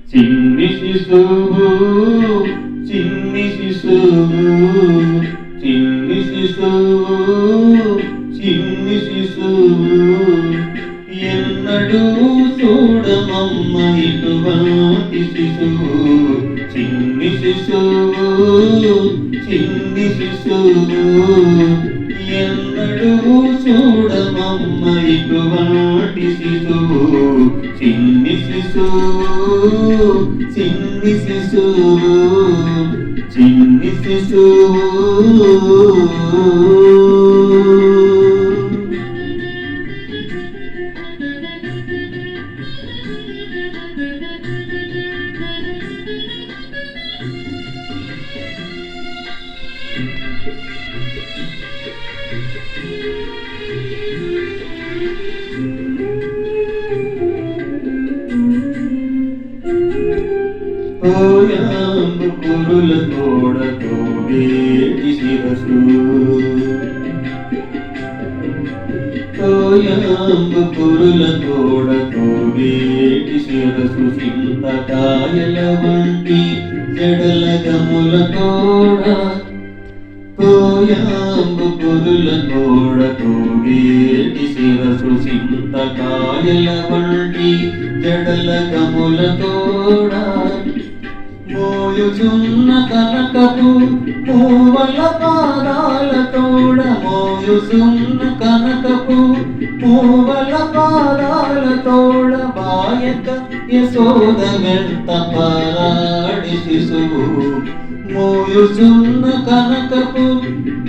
చిన్ని శిశువు చిన్ని శిశువు చిన్ని శిశువు చిన్ని శిశువు ఎన్నడూ చూడమమ్మ ఇటువంటి శిశువు చిన్ని శిశువు చిన్ని శిశువు ఎన్నడూ చూడమమ్మ ఇటువంటి శిశువు చిన్ని శిశువు చిన్ని శిశువు చిన్ని శిశువు తోయాంబు కురుల తోడ తోడేటి శిరసు తోయాంబు కురుల తోడ తోడేటి శిరసు చింతకాయల వంటి జడల గముల తోడ తోయాంబు కురుల తోడ తోడేటి శిరసు చింతకాయల వంటి జడల గముల తోడ మోయుచున్న కనకపు మూవల పాదాల తోడ మోయుచున్న కనకపు మూవల పాదాల తోడ బాయక యశోద వెంట పరాడి శిశువు మోయుచున్న కనకపు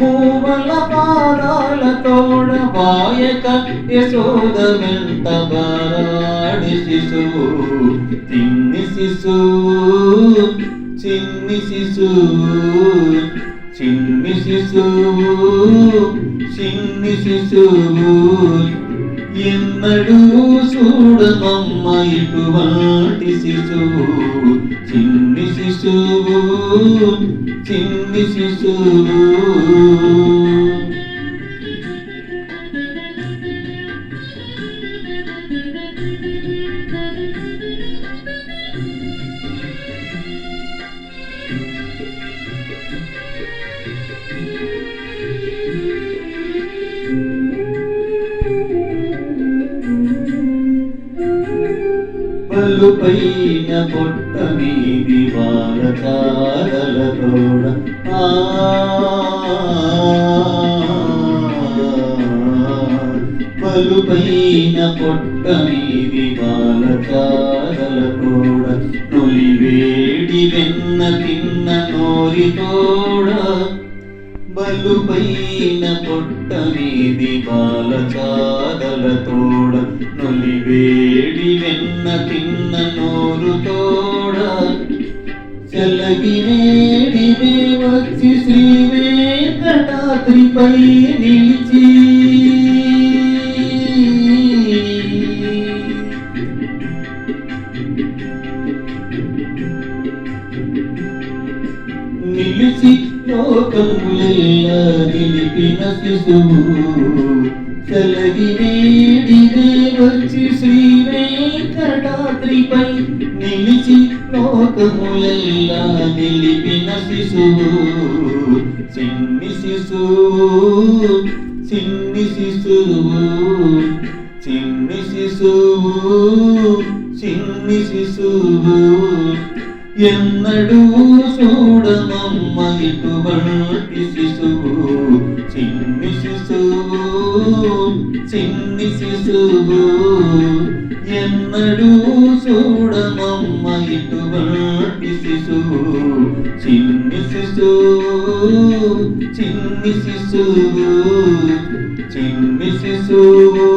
మూవల పాదాల తోడ బాయక యశోద వెంట పరాడి శిశువు చిన్ని శిశువు చిన్ని శిశువు చిన్ని శిశువు చిన్ని శిశువు ఎన్నడూ చూడమమ్మ ఇటువంటి శిశువు చిన్ని శిశువు చిన్ని శిశువు పైన పొట్ట మీది వాళ్ళ చారల తోడ పైన పొట్ట మీది వాళ్ళ చారల తోడ నులివేడి వెన్న తిన్న నోరి తోడ బలుపైన పొట్ట మీది బాల చాదల తోడ నులివేడి వెన్న తిన్న నోరు తోడ చల్లగినేడినే వచ్చి శ్రీ వెంకటాద్రిపై నిలిచి నిలిచి లోకములెల్లా నిలిపిన శిశువు చలగినేడినే వచ్చి శ్రీ వెంకటాద్రిపై నిలిచి లోకములెల్లా నిలిపిన శిశువు చిన్ని శిశువు చిన్ని శిశువు చిన్ని శిశువు చిన్ని శిశువు ఎన్నడూ చూడమమ్మ ఇటువంటి శిశువు చిన్ని శిశువు చిన్ని శిశువు ఎన్నడూ చూడమమ్మ ఇటువంటి శిశువు చిన్ని శిశువు చిన్ని శిశువు చిన్ని శిశువు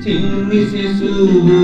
చిన్ని శిశువు